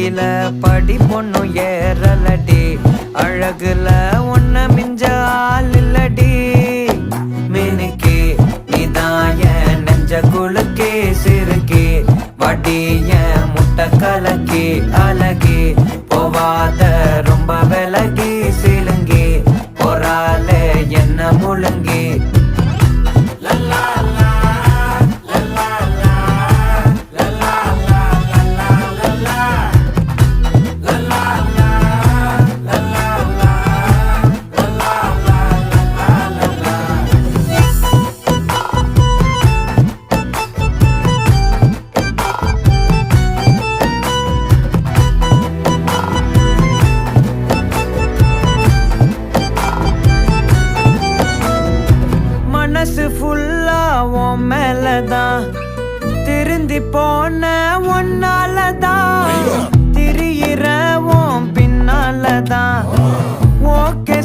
கீழ படி பொண்ணும் ஏறலடி அழகுல ஒன்ன மிஞ்ச ஆள் இல்லடி மினுக்கி நீதான் என் நெஞ்ச குலுக்கி சிறுக்கி வடி என் முட்டை கலக்கி அழகி போவாத ரொம்ப விலகி சிலுங்கி போறாலே என்ன முழுங்கி மனசு ஃபுல்லா உன் மேலதான் திருந்தி போன ஒன்னாலதான் திரியிற உன் பின்னாலதான் ஓகே